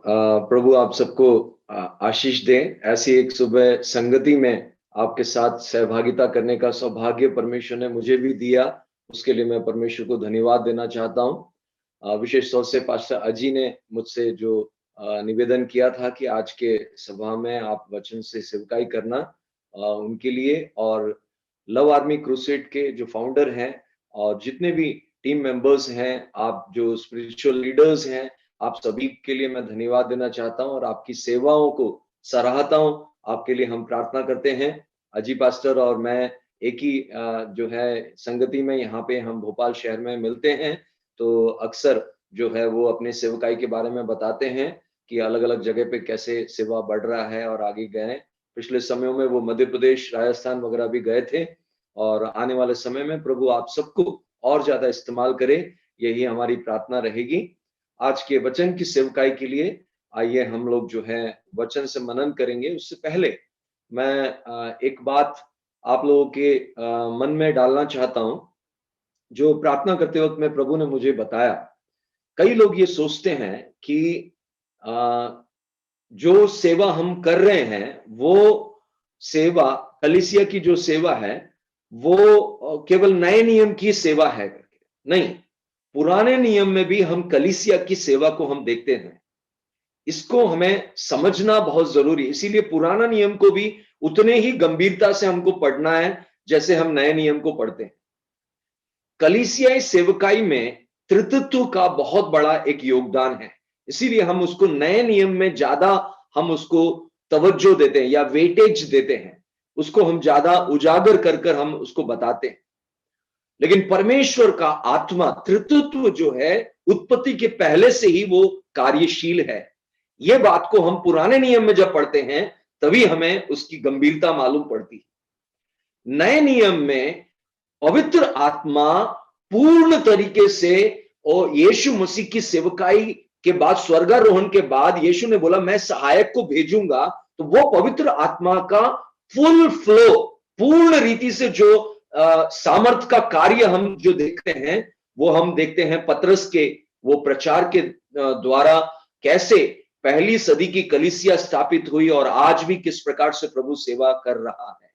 प्रभु आप सबको आशीष दें। ऐसी एक सुबह संगति में आपके साथ सहभागिता करने का सौभाग्य परमेश्वर ने मुझे भी दिया, उसके लिए मैं परमेश्वर को धन्यवाद देना चाहता हूँ। विशेष तौर से पास्टर अजी ने मुझसे जो निवेदन किया था कि आज के सभा में आप वचन से सेवकाई करना, उनके लिए और लव आर्मी क्रूसेड के जो फाउंडर हैं और जितने भी टीम मेंबर्स हैं, आप जो स्पिरिचुअल लीडर्स हैं, आप सभी के लिए मैं धन्यवाद देना चाहता हूं और आपकी सेवाओं को सराहता हूं। आपके लिए हम प्रार्थना करते हैं। अजी पास्टर और मैं एक ही जो है संगति में यहाँ पे हम भोपाल शहर में मिलते हैं, तो अक्सर जो है वो अपने सेवकाई के बारे में बताते हैं कि अलग अलग जगह पे कैसे सेवा बढ़ रहा है और आगे गए। पिछले समयों में वो मध्य प्रदेश, राजस्थान वगैरह भी गए थे और आने वाले समय में प्रभु आप सबको और ज्यादा इस्तेमाल करे, यही हमारी प्रार्थना रहेगी। आज के वचन की सेवकाई के लिए आइए हम लोग जो है वचन से मनन करेंगे। उससे पहले मैं एक बात आप लोगों के मन में डालना चाहता हूं, जो प्रार्थना करते वक्त में प्रभु ने मुझे बताया। कई लोग ये सोचते हैं कि जो सेवा हम कर रहे हैं वो सेवा, कलीसिया की जो सेवा है वो केवल नए नियम की सेवा है करके नहीं, पुराने नियम में भी हम कलीसिया की सेवा को हम देखते हैं। इसको हमें समझना बहुत जरूरी है। इसीलिए पुराना नियम को भी उतने ही गंभीरता से हमको पढ़ना है जैसे हम नए नियम को पढ़ते हैं। कलीसियाई सेवकाई में तृतीयत्व का बहुत बड़ा एक योगदान है, इसीलिए हम उसको नए नियम में ज्यादा हम उसको तवज्जो देते हैं या वेटेज देते हैं, उसको हम ज्यादा उजागर कर कर हम उसको बताते हैं। लेकिन परमेश्वर का आत्मा तृतीयत्व जो है उत्पत्ति के पहले से ही वो कार्यशील है। ये बात को हम पुराने नियम में जब पढ़ते हैं तभी हमें उसकी गंभीरता मालूम पड़ती है। नए नियम में पवित्र आत्मा पूर्ण तरीके से, और यीशु मसीह की सेवकाई के बाद, स्वर्गारोहण के बाद यीशु ने बोला मैं सहायक को भेजूंगा, तो वो पवित्र आत्मा का फुल फ्लो, पूर्ण रीति से जो सामर्थ का कार्य हम जो देखते हैं वो हम देखते हैं पतरस के वो प्रचार के द्वारा कैसे पहली सदी की कलीसिया स्थापित हुई और आज भी किस प्रकार से प्रभु सेवा कर रहा है।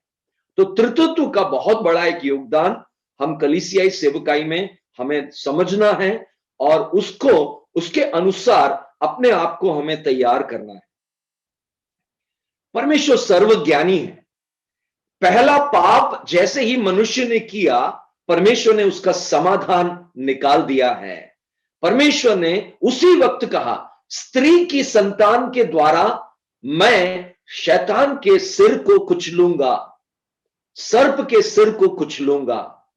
तो तृतीयत्व का बहुत बड़ा एक योगदान हम कलीसियाई सेवकाई में हमें समझना है और उसको उसके अनुसार अपने आप को हमें तैयार करना है। परमेश्वर सर्वज्ञानी है। पहला पाप जैसे ही मनुष्य ने किया, परमेश्वर ने उसका समाधान निकाल दिया है। परमेश्वर ने उसी वक्त कहा स्त्री की संतान के द्वारा मैं शैतान के सिर को कुचलूंगा, सर्प के सिर को कुचलूंगा।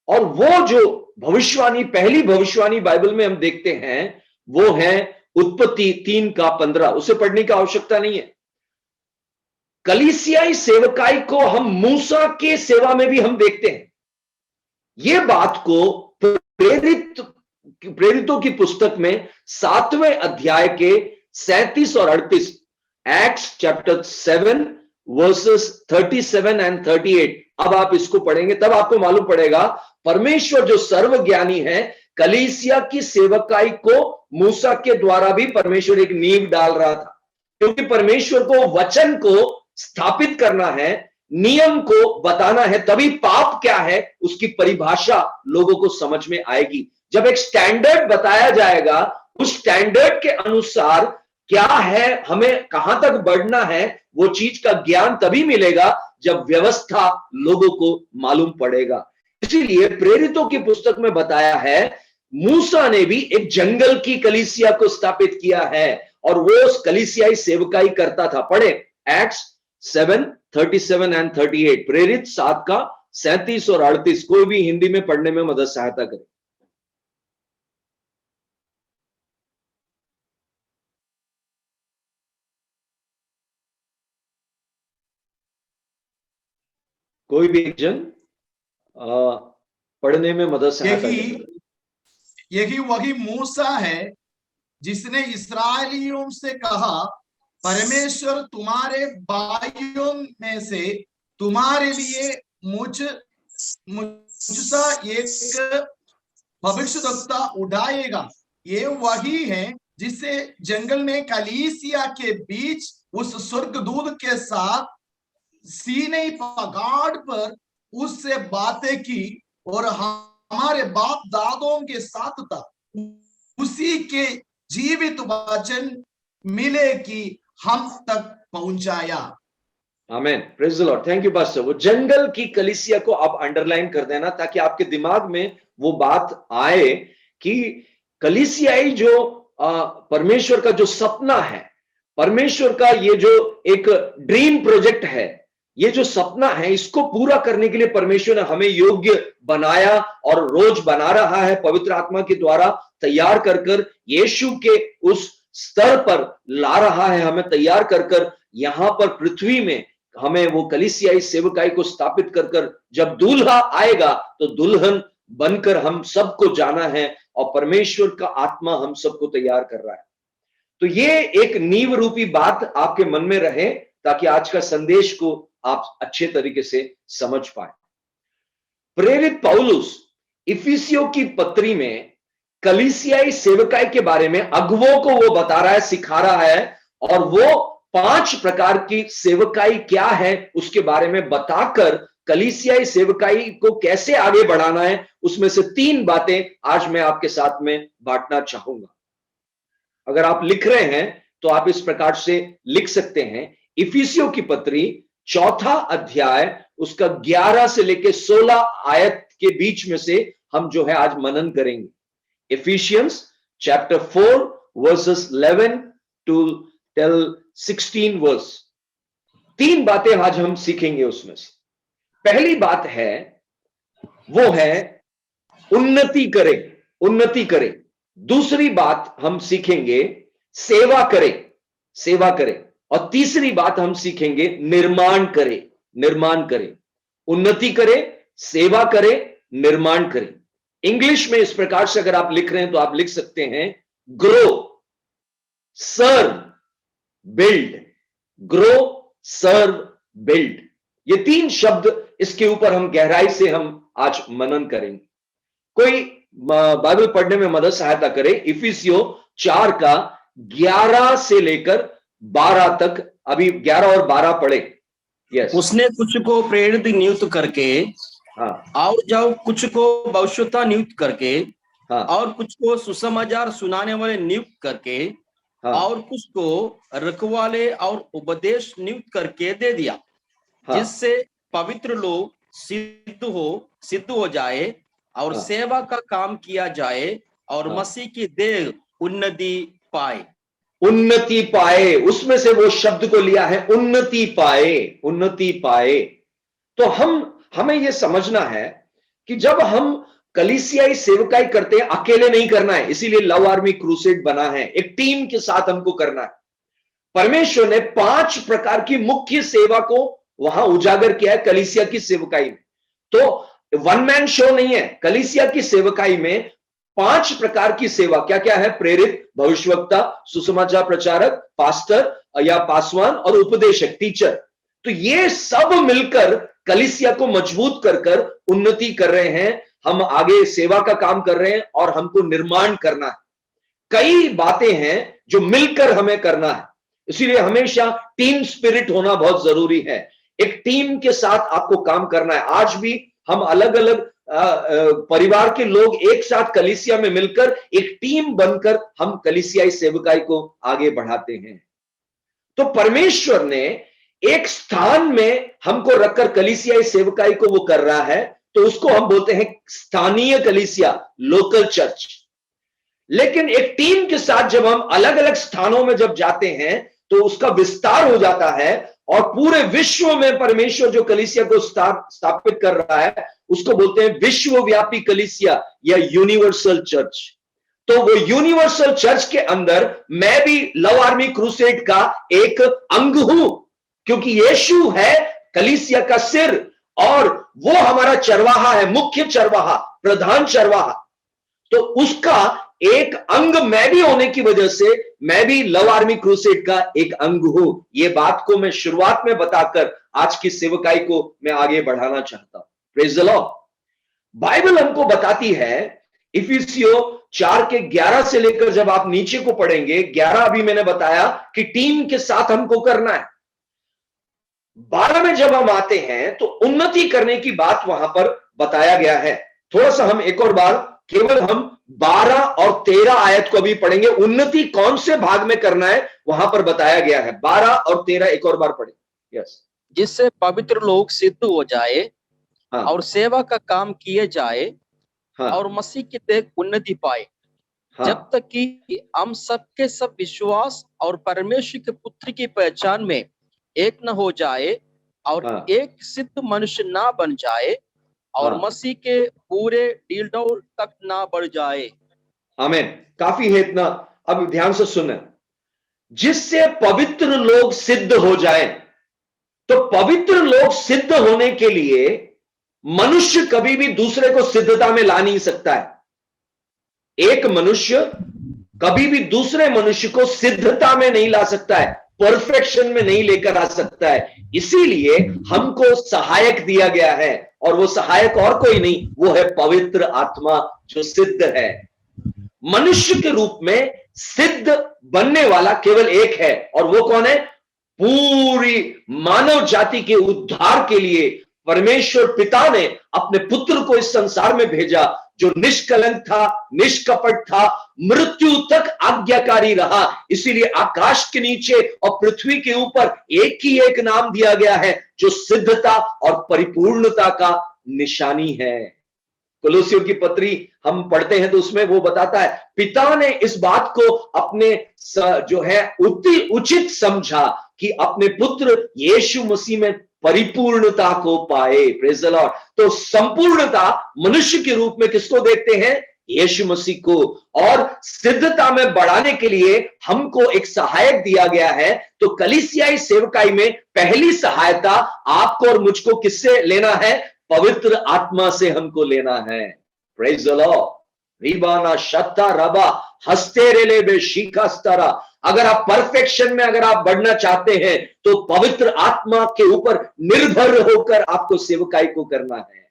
और वो जो भविष्यवाणी, पहली भविष्यवाणी बाइबल में हम देखते हैं वो है उत्पत्ति 3:15। उसे पढ़ने की आवश्यकता नहीं है। कलीसियाई सेवकाई को हम मूसा के सेवा में भी हम देखते हैं। यह बात को प्रेरितों की पुस्तक में 7वें अध्याय के 37 और 38, एक्ट्स चैप्टर 7 वर्सेस 37 एंड 38, अब आप इसको पढ़ेंगे तब आपको मालूम पड़ेगा परमेश्वर जो सर्वज्ञानी है, कलीसिया की सेवकाई को मूसा के द्वारा भी परमेश्वर एक नींव डाल रहा था, क्योंकि परमेश्वर को वचन को स्थापित करना है, नियम को बताना है, तभी पाप क्या है उसकी परिभाषा लोगों को समझ में आएगी। जब एक स्टैंडर्ड बताया जाएगा, उस स्टैंडर्ड के अनुसार क्या है, हमें कहां तक बढ़ना है, वो चीज का ज्ञान तभी मिलेगा जब व्यवस्था लोगों को मालूम पड़ेगा। इसीलिए प्रेरितों की पुस्तक में बताया है मूसा ने भी एक जंगल की कलीसिया को स्थापित किया है और वो उस कलीसियाई सेवकाई करता था। पढ़े एक्ट्स 7:37 एंड 38, प्रेरित 7 का 37 और 38। कोई भी हिंदी में पढ़ने में मदद सहायता करे। कोई भी एक जन पढ़ने में मदद सहायता करे। यही वही मूसा है जिसने इस्राएलियों से कहा परमेश्वर तुम्हारे भाइयों में से तुम्हारे लिए मुझसा एक भविष्यद्वक्ता उठाएगा। ये वही है जिसे जंगल में कलीसिया के बीच उस स्वर्गदूत के साथ सीनै पहाड़ पर उससे बातें की और हमारे बाप दादों के साथ था, उसी के जीवित वचन मिले कि हम तक पहुंचाया। Amen, praise the Lord, thank you pastor. वो जंगल की कलीसिया को आप अंडरलाइन कर देना ताकि आपके दिमाग में वो बात आए कि कलीसियाई जो परमेश्वर का जो सपना है, परमेश्वर का ये जो एक ड्रीम प्रोजेक्ट है, ये जो सपना है, इसको पूरा करने के लिए परमेश्वर ने हमें योग्य बनाया और रोज बना रहा है, पवित्र आत्मा के द्वारा तैयार कर कर यीशु के उस स्तर पर ला रहा है, हमें तैयार कर कर यहां पर पृथ्वी में हमें वो कलीसियाई सेवकाई को स्थापित कर कर जब दूल्हा आएगा तो दुल्हन बनकर हम सबको जाना है और परमेश्वर का आत्मा हम सबको तैयार कर रहा है। तो ये एक नींव रूपी बात आपके मन में रहे ताकि आज का संदेश को आप अच्छे तरीके से समझ पाए। प्रेरित पौलुस इफिसियों की पत्री में कलीसियाई सेवकाई के बारे में अगुवों को वो बता रहा है, सिखा रहा है, और वो 5 प्रकार की सेवकाई क्या है उसके बारे में बताकर कलीसियाई सेवकाई को कैसे आगे बढ़ाना है, उसमें से 3 बातें आज मैं आपके साथ में बांटना चाहूंगा। अगर आप लिख रहे हैं तो आप इस प्रकार से लिख सकते हैं, इफिसियों की पत्री 4 अध्याय उसका 11 से लेकर 16 आयत के बीच में से हम जो है आज मनन करेंगे। Ephesians chapter 4 verses 11 to till 16 verse। 3 बातें आज हम सीखेंगे उसमें से। पहली बात है वो है उन्नति करें, उन्नति करें। दूसरी बात हम सीखेंगे सेवा करें, सेवा करें। और तीसरी बात हम सीखेंगे निर्माण करें, निर्माण करें। उन्नति करें, सेवा करें, निर्माण करें। इंग्लिश में इस प्रकार से अगर आप लिख रहे हैं तो आप लिख सकते हैं ग्रो, सर्व, बिल्ड। ग्रो, सर्व, बिल्ड, ये 3 शब्द इसके ऊपर हम गहराई से हम आज मनन करेंगे। कोई बाइबल पढ़ने में मदद सहायता करे, इफिसियो 4 का 11 से लेकर 12 तक। अभी 11 और 12 पढ़े। यस। उसने कुछ को प्रेरित नियुक्त करके, हाँ, और जब कुछ को भविष्यता नियुक्त करके, हाँ, और कुछ को सुसमाचार सुनाने वाले नियुक्त करके, हाँ, और कुछ को रखवाले और उपदेश नियुक्त करके दे दिया, हाँ, जिससे पवित्र लोग सिद्ध हो जाए और हाँ, सेवा का काम किया जाए और हाँ, मसीह की देह उन्नति पाए। उन्नति पाए, उसमें से वो शब्द को लिया है, उन्नति पाए, उन्नति पाए। तो हमें यह समझना है कि जब हम कलीसियाई सेवकाई करते हैं, अकेले नहीं करना है, इसीलिए लव आर्मी क्रूसेड बना है, एक टीम के साथ हमको करना है। परमेश्वर ने 5 प्रकार की मुख्य सेवा को वहां उजागर किया है कलीसिया की सेवकाई में। तो वन मैन शो नहीं है, कलीसिया की सेवकाई में 5 प्रकार की सेवा क्या क्या है? प्रेरित, भविष्यवक्ता, सुसमाचार प्रचारक, पास्टर या पासवान और उपदेशक, टीचर। तो ये सब मिलकर कलीसिया को मजबूत कर कर उन्नति कर रहे हैं, हम आगे सेवा का काम कर रहे हैं और हमको निर्माण करना है। कई बातें हैं जो मिलकर हमें करना है, इसीलिए हमेशा टीम स्पिरिट होना बहुत जरूरी है। एक टीम के साथ आपको काम करना है। आज भी हम अलग अलग परिवार के लोग एक साथ कलीसिया में मिलकर एक टीम बनकर हम कलीसियाई सेवकाई को आगे बढ़ाते हैं। तो परमेश्वर ने एक स्थान में हमको रखकर कलीसियाई सेवकाई को वो कर रहा है, तो उसको हम बोलते हैं स्थानीय कलीसिया, लोकल चर्च। लेकिन एक टीम के साथ जब हम अलग अलग स्थानों में जब जाते हैं तो उसका विस्तार हो जाता है और पूरे विश्व में परमेश्वर जो कलीसिया को स्थापित कर रहा है उसको बोलते हैं विश्वव्यापी कलीसिया या यूनिवर्सल चर्च। तो वो यूनिवर्सल चर्च के अंदर मैं भी लव आर्मी क्रूसेड का एक अंग हूं, क्योंकि यीशु है कलीसिया का सिर और वो हमारा चरवाहा है, मुख्य चरवाहा, प्रधान चरवाहा। तो उसका एक अंग मैं भी होने की वजह से मैं भी लव आर्मी क्रूसेड का एक अंग हूं। ये बात को मैं शुरुआत में बताकर आज की सेवकाई को मैं आगे बढ़ाना चाहता हूं। Praise the Lord. बाइबल हमको बताती है इफिसियो 4 के 11 से लेकर जब आप नीचे को पढ़ेंगे, 11 अभी मैंने बताया कि टीम के साथ हमको करना है। 12 में जब हम आते हैं तो उन्नति करने की बात वहां पर बताया गया है। थोड़ा सा हम एक और बार केवल हम 12 और 13 आयत को अभी पढ़ेंगे। उन्नति कौन से भाग में करना है वहां पर बताया गया है। 12 और 13 एक और बार पढ़ेंगे। यस, जिससे पवित्र लोग सिद्ध हो जाए हाँ, और सेवा का काम किए जाए हाँ, और मसीह की देख उन्नति पाए, हाँ, जब तक कि हम सबके सब विश्वास और परमेश्वर के पुत्र की पहचान में एक न हो जाए और हाँ, एक सिद्ध मनुष्य ना बन जाए और हाँ, मसीह के पूरे डीलडोल तक ना बढ़ जाए। आमीन। काफी है इतना। अब ध्यान से सुने, जिससे पवित्र लोग सिद्ध हो जाएं। तो पवित्र लोग सिद्ध होने के लिए मनुष्य कभी भी दूसरे को सिद्धता में ला नहीं सकता है। एक मनुष्य कभी भी दूसरे मनुष्य को सिद्धता में नहीं ला सकता है, परफेक्शन में नहीं लेकर आ सकता है। इसीलिए हमको सहायक दिया गया है, और वो सहायक और कोई नहीं, वो है पवित्र आत्मा जो सिद्ध है। मनुष्य के रूप में सिद्ध बनने वाला केवल एक है, और वो कौन है? पूरी मानव जाति के उद्धार के लिए परमेश्वर पिता ने अपने पुत्र को इस संसार में भेजा, जो निष्कलंक था, निष्कपट था, मृत्यु तक आज्ञाकारी रहा। इसीलिए आकाश के नीचे और पृथ्वी के ऊपर एक ही एक नाम दिया गया है जो सिद्धता और परिपूर्णता का निशानी है। कोलोसियों की पत्री हम पढ़ते हैं तो उसमें वो बताता है, पिता ने इस बात को अपने जो है उचित समझा कि अपने पुत्र यीशु मसीह में परिपूर्णता को पाए। Praise the Lord. तो संपूर्णता मनुष्य के रूप में किसको देखते हैं? यीशु मसीह को। और सिद्धता में बढ़ाने के लिए हमको एक सहायक दिया गया है। तो कलीसियाई सेवकाई में पहली सहायता आपको और मुझको किससे लेना है? पवित्र आत्मा से हमको लेना है। Praise the Lord. रिबाना शत्ता रबा हस्तेरेले बे शिकास्तरा। अगर आप परफेक्शन में अगर आप बढ़ना चाहते हैं तो पवित्र आत्मा के ऊपर निर्भर होकर आपको सेवकाई को करना है।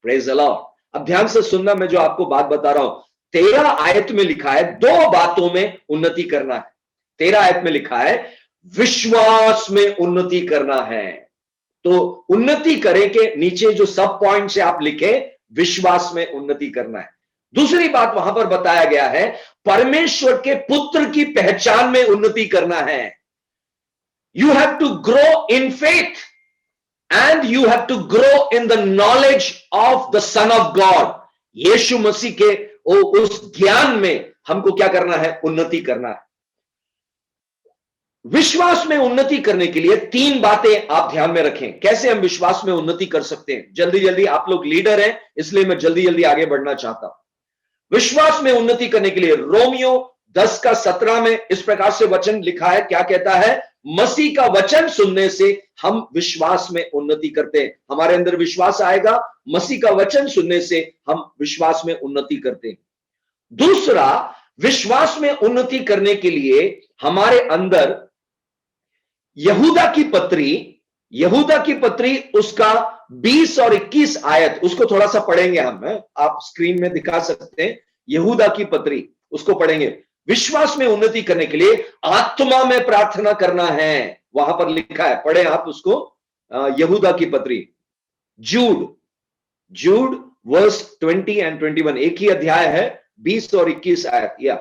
Praise the Lord. अब ध्यान से सुनना, मैं जो आपको बात बता रहा हूं। 13 आयत में लिखा है 2 बातों में उन्नति करना है। 13 आयत में लिखा है विश्वास में उन्नति करना है। तो उन्नति करें के नीचे जो सब पॉइंट से आप लिखे, विश्वास में उन्नति करना है। दूसरी बात वहां पर बताया गया है, परमेश्वर के पुत्र की पहचान में उन्नति करना है। You have to grow in faith and you have to grow in the knowledge of the Son of God. Yeshu Masih के उस ज्ञान में हमको क्या करना है? उन्नति करना है। विश्वास में उन्नति करने के लिए 3 बातें आप ध्यान में रखें। कैसे हम विश्वास में उन्नति कर सकते हैं? जल्दी जल्दी, आप लोग लीडर हैं इसलिए मैं जल्दी जल्दी आगे बढ़ना चाहता हूं। विश्वास में उन्नति करने के लिए रोमियो 10:17 में इस प्रकार से वचन लिखा है। क्या कहता है? मसीह का वचन सुनने से हम विश्वास में उन्नति करते हैं। हमारे अंदर विश्वास आएगा, मसीह का वचन सुनने से हम विश्वास में उन्नति करते हैं। दूसरा, विश्वास में उन्नति करने के लिए हमारे अंदर यहूदा की पत्री उसका 20 और 21 आयत, उसको थोड़ा सा पढ़ेंगे हम। आप स्क्रीन में दिखा सकते हैं। यहूदा की पत्री, उसको पढ़ेंगे। विश्वास में उन्नति करने के लिए आत्मा में प्रार्थना करना है, वहां पर लिखा है। पढ़े आप उसको। यहूदा की पत्री, जूड वर्स 20 एंड 21, एक ही अध्याय है, 20 और 21 आयत। या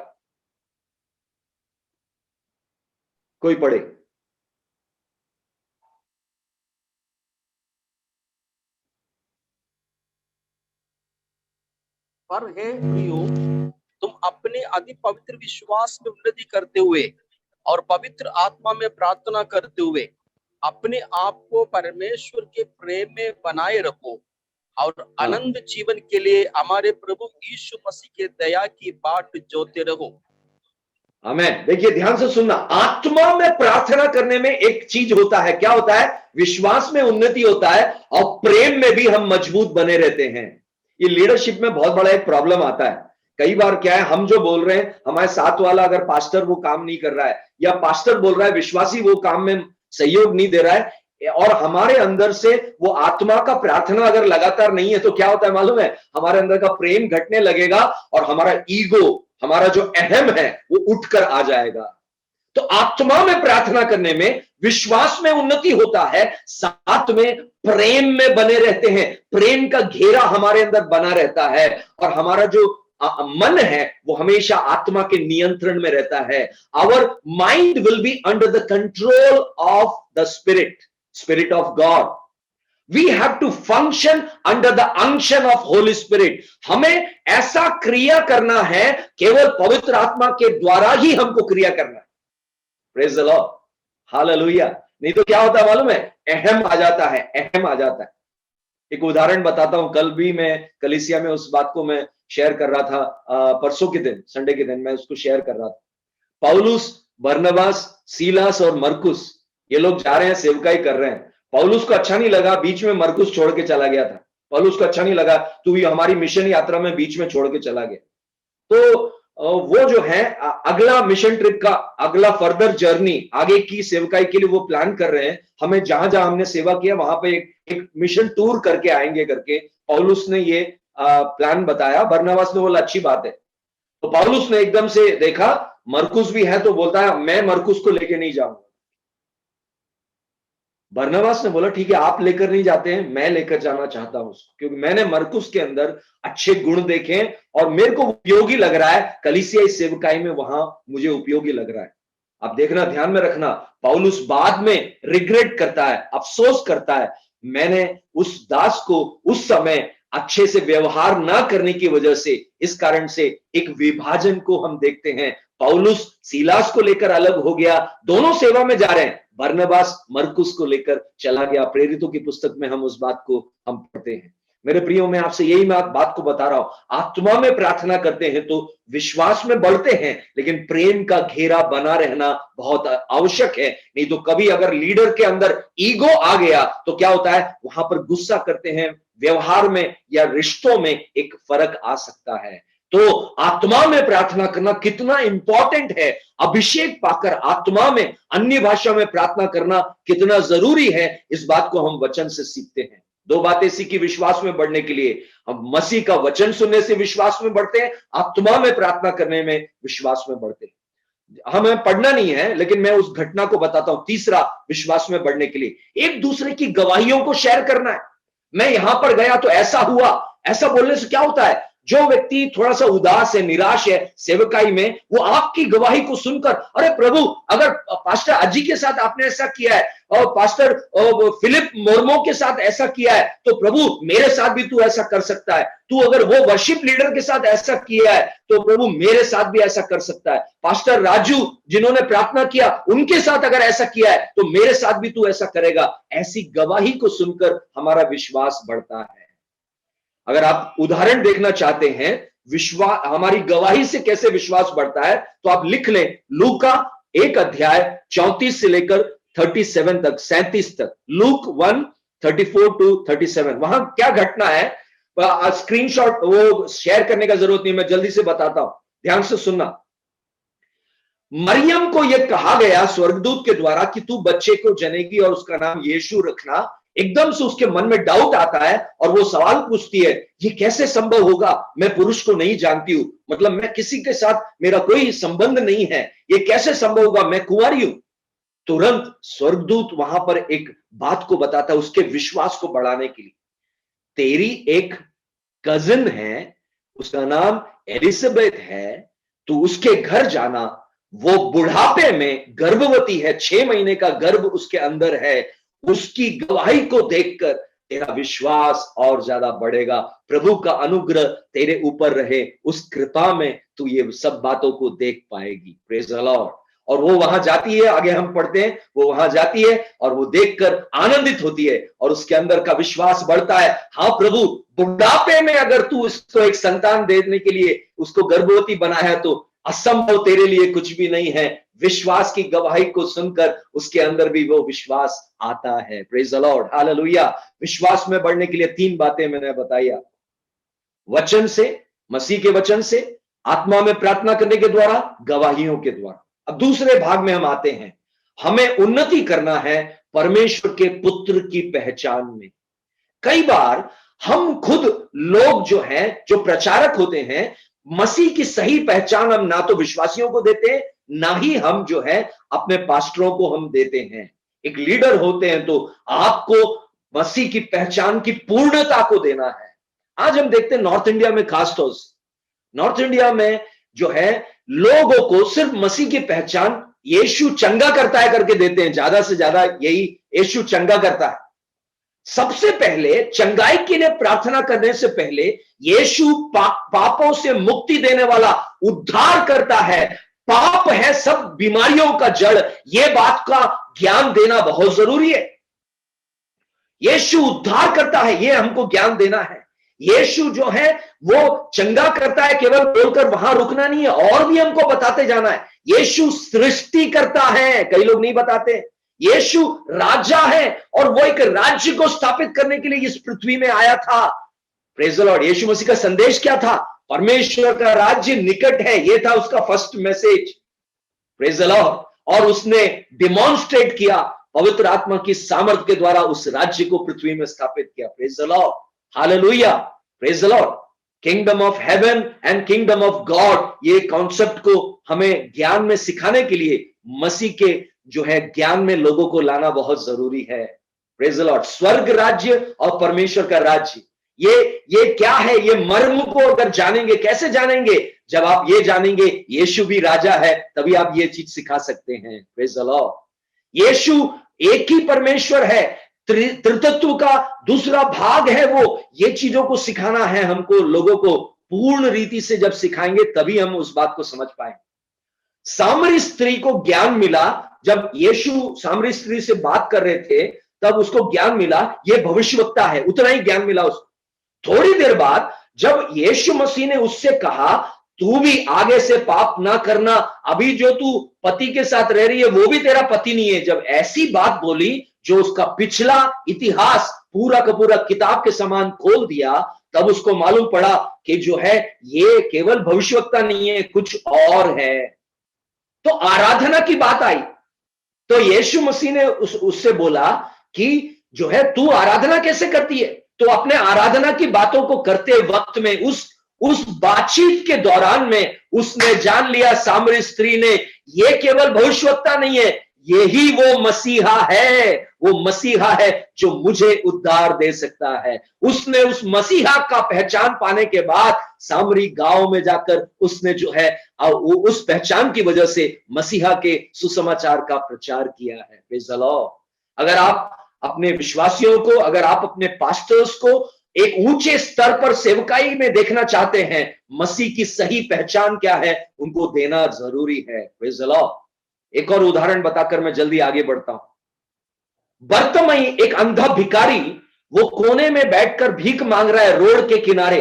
कोई पढ़े? पर हे प्रियो, तुम अपने अति पवित्र विश्वास में उन्नति करते हुए और पवित्र आत्मा में प्रार्थना करते हुए अपने आप को परमेश्वर के प्रेम में बनाए रखो और अनंत जीवन के लिए हमारे प्रभु यीशु मसीह के दया की बाट जोते रहो। आमीन। देखिए ध्यान से सुनना, आत्मा में प्रार्थना करने में एक चीज होता है। क्या होता है? विश्वास में उन्नति होता है और प्रेम में भी हम मजबूत बने रहते हैं। ये लीडरशिप में बहुत बड़ा एक प्रॉब्लम आता है। कई बार क्या है, हम जो बोल रहे हैं, हमारे साथ वाला अगर पास्टर वो काम नहीं कर रहा है, या पास्टर बोल रहा है विश्वासी वो काम में सहयोग नहीं दे रहा है, और हमारे अंदर से वो आत्मा का प्रार्थना अगर लगातार नहीं है तो क्या होता है मालूम है, हमारे अंदर का प्रेम घटने लगेगा और हमारा ईगो, हमारा जो अहम है वो उठकर आ जाएगा। तो आत्मा में प्रार्थना करने में विश्वास में उन्नति होता है, साथ में प्रेम में बने रहते हैं, प्रेम का घेरा हमारे अंदर बना रहता है और हमारा जो मन है वो हमेशा आत्मा के नियंत्रण में रहता है। Our mind will be under the control of the spirit of God. We have to function under the unction of Holy Spirit। हमें ऐसा क्रिया करना है, केवल पवित्र आत्मा के द्वारा ही हमको क्रिया करना है। Praise the Lord, hallelujah. नहीं तो क्या होता है मालूम है, अहम आ जाता है, अहम आ जाता है। एक उदाहरण बताता हूं, कल भी मैं कलीसिया में उस बात को मैं शेयर कर रहा था, परसों के दिन, संडे के दिन मैं उसको शेयर कर रहा था। पौलुस, बरनबास, सीलास और मरकुस, ये लोग जा रहे हैं, सेवकाई कर रहे हैं। पौलुस को अच्छा नहीं लगा, बीच में मरकुस छोड़ के चला गया था। पौलुस को अच्छा नहीं लगा, तू ये हमारी मिशन यात्रा में बीच में छोड़ के चला गया। तो वो जो है अगला मिशन ट्रिप का अगला फर्दर जर्नी, आगे की सेवकाई के लिए वो प्लान कर रहे हैं। हमें जहां जहां हमने सेवा किया वहां पे एक मिशन टूर करके आएंगे करके पौलुस ने ये प्लान बताया। बरनबास ने बोला अच्छी बात है। तो पौलुस ने एकदम से देखा मरकुस भी है तो बोलता है मैं मरकुस को लेके नहीं जाऊंगा। बरनबास ने बोला ठीक है, आप लेकर नहीं जाते हैं, मैं लेकर जाना चाहता हूं उसको, क्योंकि मैंने मरकुस के अंदर अच्छे गुण देखे और मेरे को उपयोगी लग रहा है, कलीसियाई सेवकाई में वहां मुझे उपयोगी लग रहा है। आप देखना, ध्यान में रखना, पौलुस बाद में रिग्रेट करता है, अफसोस करता है, मैंने उस दास को उस समय अच्छे से व्यवहार ना करने की वजह से, इस कारण से एक विभाजन को हम देखते हैं। पौलुस सीलास को लेकर अलग हो गया, दोनों सेवा में जा रहे हैं। बरनबास मरकुस को लेकर चला गया। प्रेरितों की पुस्तक में हम उस बात को हम पढ़ते हैं। मेरे प्रियो, मैं आपसे यही बात को बता रहा हूं, आत्मा में प्रार्थना करते हैं तो विश्वास में बढ़ते हैं, लेकिन प्रेम का घेरा बना रहना बहुत आवश्यक है। नहीं तो कभी अगर लीडर के अंदर ईगो आ गया तो क्या होता है, वहां पर गुस्सा करते हैं, व्यवहार में या रिश्तों में एक फर्क आ सकता है। तो आत्मा में प्रार्थना करना कितना इंपॉर्टेंट है, अभिषेक पाकर आत्मा में अन्य भाषा में प्रार्थना करना कितना जरूरी है, इस बात को हम वचन से सीखते हैं। दो बातें सीखी विश्वास में बढ़ने के लिए, हम मसीह का वचन सुनने से विश्वास में बढ़ते हैं, आत्मा में प्रार्थना करने में विश्वास में बढ़ते हैं। हमें पढ़ना नहीं है, लेकिन मैं उस घटना को बताता हूं। तीसरा, विश्वास में बढ़ने के लिए एक दूसरे की गवाहियों को शेयर करना है। मैं यहां पर गया तो ऐसा हुआ, ऐसा बोलने से क्या होता है, जो व्यक्ति थोड़ा सा उदास है, निराश है सेवकाई में, वो आपकी गवाही को सुनकर, अरे प्रभु, अगर पास्टर अजी के साथ आपने ऐसा किया है और पास्टर फिलिप मोर्मो के साथ ऐसा किया है, तो प्रभु मेरे साथ भी तू ऐसा कर सकता है। तू अगर वो वर्शिप लीडर के साथ ऐसा किया है तो प्रभु मेरे साथ भी ऐसा कर सकता है। पास्टर राजू जिन्होंने प्रार्थना किया, उनके साथ अगर ऐसा किया है तो मेरे साथ भी तू ऐसा करेगा। ऐसी गवाही को सुनकर हमारा विश्वास बढ़ता है। अगर आप उदाहरण देखना चाहते हैं विश्वास, हमारी गवाही से कैसे विश्वास बढ़ता है, तो आप लिख लें लूका 1 अध्याय 34 से लेकर 37 तक, 37 तक, लूक 1:34 to 37। वहां क्या घटना है, स्क्रीनशॉट वो शेयर करने का जरूरत नहीं, मैं जल्दी से बताता हूं, ध्यान से सुनना। मरियम को यह कहा गया स्वर्गदूत के द्वारा कि तू बच्चे को जनेगी और उसका नाम यीशु रखना। एकदम से उसके मन में डाउट आता है और वो सवाल पूछती है, ये कैसे संभव होगा, मैं पुरुष को नहीं जानती हूं, मतलब मैं किसी के साथ मेरा कोई संबंध नहीं है, ये कैसे संभव होगा, मैं कुंवारी हूं। तुरंत स्वर्गदूत वहां पर एक बात को बताता है उसके विश्वास को बढ़ाने के लिए। तेरी एक कजिन है, उसका नाम एलिजाबेथ है, तू उसके घर जाना, वो बुढ़ापे में गर्भवती है, 6 महीने का गर्भ उसके अंदर है, उसकी गवाही को देखकर तेरा विश्वास और ज्यादा बढ़ेगा। प्रभु का अनुग्रह तेरे ऊपर रहे, उस कृपा में तू ये सब बातों को देख पाएगी। Praise the Lord. और वो वहां जाती है, आगे हम पढ़ते हैं, वो वहां जाती है और वो देखकर आनंदित होती है और उसके अंदर का विश्वास बढ़ता है। हाँ प्रभु, बुढ़ापे में अगर तू इसको एक संतान देने के लिए उसको गर्भवती बना है तो असंभव तेरे लिए कुछ भी नहीं है। विश्वास की गवाही को सुनकर उसके अंदर भी वो विश्वास आता है। Praise the Lord, hallelujah. विश्वास में बढ़ने के लिए 3 बातें मैंने बताई आपको, वचन से, मसीह के वचन से, आत्मा में प्रार्थना करने के द्वारा, गवाहियों के द्वारा। अब दूसरे भाग में हम आते हैं, हमें उन्नति करना है परमेश्वर के पुत्र की पहचान में। कई बार हम खुद लोग जो हैं, जो प्रचारक होते हैं, मसीह की सही पहचान हम ना तो विश्वासियों को देते हैं, ना ही हम जो है अपने पास्टरों को हम देते हैं। एक लीडर होते हैं तो आपको मसीह की पहचान की पूर्णता को देना है। आज हम देखते हैं नॉर्थ इंडिया में, खासतौर से नॉर्थ इंडिया में जो है, लोगों को सिर्फ मसीह की पहचान यीशु चंगा करता है करके देते हैं। ज्यादा से ज्यादा यही, यीशु चंगा करता है। सबसे पहले चंगाई के लिए प्रार्थना करने से पहले यीशु पापों से मुक्ति देने वाला उद्धार करता है। पाप है सब बीमारियों का जड़, यह बात का ज्ञान देना बहुत जरूरी है। यीशु उद्धार करता है, यह हमको ज्ञान देना है। यीशु जो है वो चंगा करता है, केवल बोलकर वहां रुकना नहीं है, और भी हमको बताते जाना है। यीशु सृष्टि करता है, कई लोग नहीं बताते। यीशु राजा है और वो एक राज्य को स्थापित करने के लिए इस पृथ्वी में आया था। Praise the Lord. Yeshu Masih का संदेश क्या था? परमेश्वर का राज्य निकट है, यह था उसका first message. Praise the Lord. और उसने डिमॉन्स्ट्रेट किया, पवित्र आत्मा की सामर्थ के द्वारा उस राज्य को पृथ्वी में स्थापित किया। Praise the Lord, hallelujah, praise the Lord. Kingdom of heaven and kingdom of God, ये कॉन्सेप्ट को हमें ज्ञान में सिखाने के लिए मसीह के जो है ज्ञान में लोगों को लाना बहुत जरूरी है। Praise the Lord. स्वर्ग राज्य और परमेश्वर का राज्य, ये क्या है? ये मर्म को अगर जानेंगे, कैसे जानेंगे? जब आप ये जानेंगे यीशु भी राजा है, तभी आप ये चीज सिखा सकते हैं। Praise the Lord. यीशु एक ही परमेश्वर है, त्रितत्व का दूसरा भाग है वो। ये चीजों को सिखाना है हमको, लोगों को पूर्ण रीति से जब सिखाएंगे तभी हम उस बात को समझ पाएंगे। सामरी स्त्री को ज्ञान मिला, जब यीशु सामरी स्त्री से बात कर रहे थे तब उसको ज्ञान मिला ये भविष्यवक्ता है, उतना ही ज्ञान मिला उसको। थोड़ी देर बाद जब यीशु मसीह ने उससे कहा तू भी आगे से पाप ना करना, अभी जो तू पति के साथ रह रही है वो भी तेरा पति नहीं है, जब ऐसी बात बोली जो उसका पिछला इतिहास पूरा का पूरा किताब के समान खोल दिया, तब उसको मालूम पड़ा कि जो है ये केवल भविष्यवक्ता नहीं है, कुछ और है। तो आराधना की बात आई तो यीशु मसीह ने उससे बोला कि जो है तू आराधना कैसे करती है? तो अपने आराधना की बातों को करते वक्त में उस बातचीत के दौरान में उसने जान लिया, सामरी स्त्री ने, ये केवल भविष्यवक्ता नहीं है, यही वो मसीहा है, वो मसीहा है जो मुझे उद्धार दे सकता है। उसने उस मसीहा का पहचान पाने के बाद सामरी गांव में जाकर उसने जो है उस पहचान की वजह से मसीहा के सुसमाचार का प्रचार किया है। Praise the Lord. अगर आप अपने विश्वासियों को, अगर आप अपने पास्टर्स को एक ऊंचे स्तर पर सेवकाई में देखना चाहते हैं, मसीह की सही पहचान क्या है उनको देना जरूरी है। Praise the Lord. एक और उदाहरण बताकर मैं जल्दी आगे बढ़ता हूं। बर्तमई एक अंधा भिखारी, वो कोने में बैठकर भीख मांग रहा है रोड के किनारे,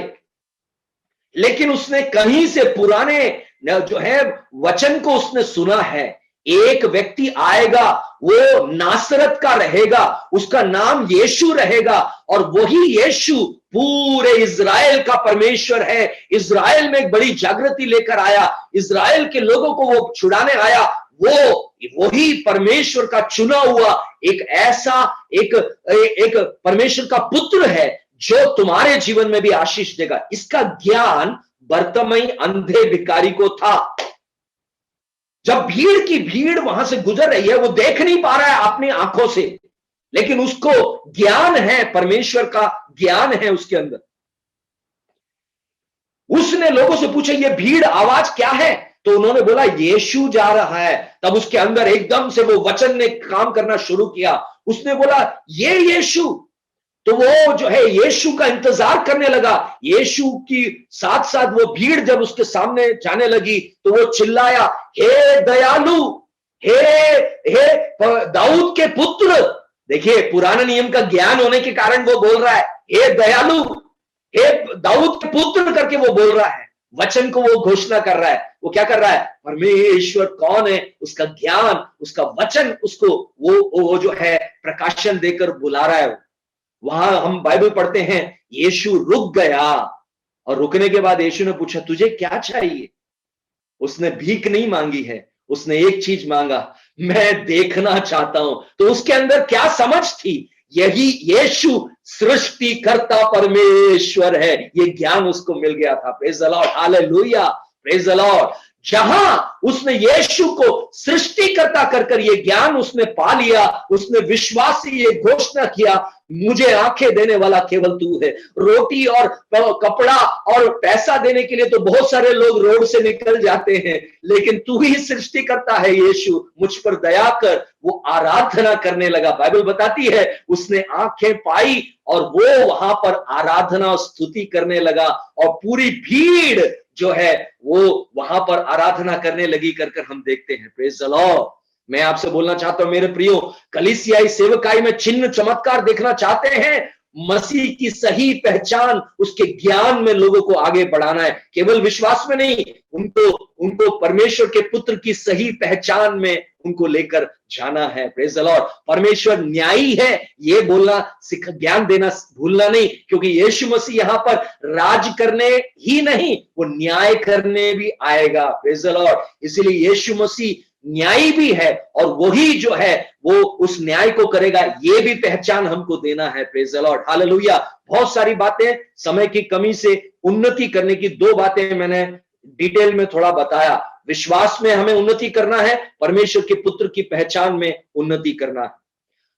लेकिन उसने कहीं से पुराने जो है वचन को उसने सुना है। एक व्यक्ति आएगा, वो नासरत का रहेगा, उसका नाम यीशु रहेगा, और वही यीशु पूरे इज़राइल का परमेश्वर है। इज़राइल में एक बड़ी जागृति लेकर आया, इज़राइल के लोगों को वो छुड़ाने आया। वही परमेश्वर का चुना हुआ एक ऐसा एक परमेश्वर का पुत्र है जो तुम्हारे जीवन में भी आशीष देगा। इसका ज्ञान बर्तमई अंधे भिखारी को था। जब भीड़ की भीड़ वहां से गुजर रही है, वो देख नहीं पा रहा है अपनी आंखों से, लेकिन उसको ज्ञान है, परमेश्वर का ज्ञान है उसके अंदर। उसने लोगों से पूछा ये भीड़ आवाज क्या है? तो उन्होंने बोला यीशु जा रहा है। तब उसके अंदर एकदम से वो वचन ने काम करना शुरू किया। उसने बोला ये यीशु, तो वो जो है यीशु का इंतजार करने लगा। यीशु की साथ साथ वो भीड़ जब उसके सामने जाने लगी तो वो चिल्लाया, हे दयालु, हे दाऊद के पुत्र। देखिए, पुराने नियम का ज्ञान होने के कारण वो बोल रहा है हे दयालु, हे दाऊद के पुत्र करके वो बोल रहा है। वचन को वो घोषणा कर रहा है। वो क्या कर रहा है? परमेश्वर कौन है उसका ज्ञान, उसका वचन उसको वो जो है प्रकाशन देकर बुला रहा है। वहां हम बाइबल पढ़ते हैं यीशु रुक गया, और रुकने के बाद यीशु ने पूछा तुझे क्या चाहिए? उसने भीख नहीं मांगी है, उसने एक चीज मांगा, मैं देखना चाहता हूं। तो उसके अंदर क्या समझ थी? यही यीशु सृष्टिकर्ता परमेश्वर है, ये ज्ञान उसको मिल गया था। Praise the Lord, hallelujah, praise the Lord. जहां उसने यीशु को सृष्टिकर्ता कर ये ज्ञान उसने पा लिया, उसने विश्वास से ये घोषणा किया, मुझे आंखें देने वाला केवल तू है। रोटी और कपड़ा और पैसा देने के लिए तो बहुत सारे लोग रोड से निकल जाते हैं, लेकिन तू ही सृष्टिकर्ता है यीशु, मुझ पर दया कर। वो आराधना करने लगा। बाइबल बताती है उसने आंखें पाई और वो वहां पर आराधना और स्तुति करने लगा, और पूरी भीड़ जो है वो वहां पर आराधना करने लगी कर हम देखते हैं। Praise the Lord. मैं आपसे बोलना चाहता हूं मेरे प्रियो, कलीसियाई सेवकाई में चिन्ह चमत्कार देखना चाहते हैं, मसीह की सही पहचान, उसके ज्ञान में लोगों को आगे बढ़ाना है, केवल विश्वास में नहीं, उनको परमेश्वर के पुत्र की सही पहचान में उनको लेकर जाना है। Praise the Lord. परमेश्वर न्यायी है, ये बोलना ज्ञान देना भूलना नहीं, क्योंकि यीशु मसीह यहां पर राज करने ही नहीं, वो न्याय करने भी आएगा। Praise the Lord. इसीलिए यीशु मसीह न्यायी भी है, और वही जो है वो उस न्याय को करेगा, ये भी पहचान हमको देना है। Praise the Lord, hallelujah. बहुत सारी बातें, समय की कमी से उन्नति करने की 2 बातें मैंने डिटेल में थोड़ा बताया। विश्वास में हमें उन्नति करना है, परमेश्वर के पुत्र की पहचान में उन्नति करना है।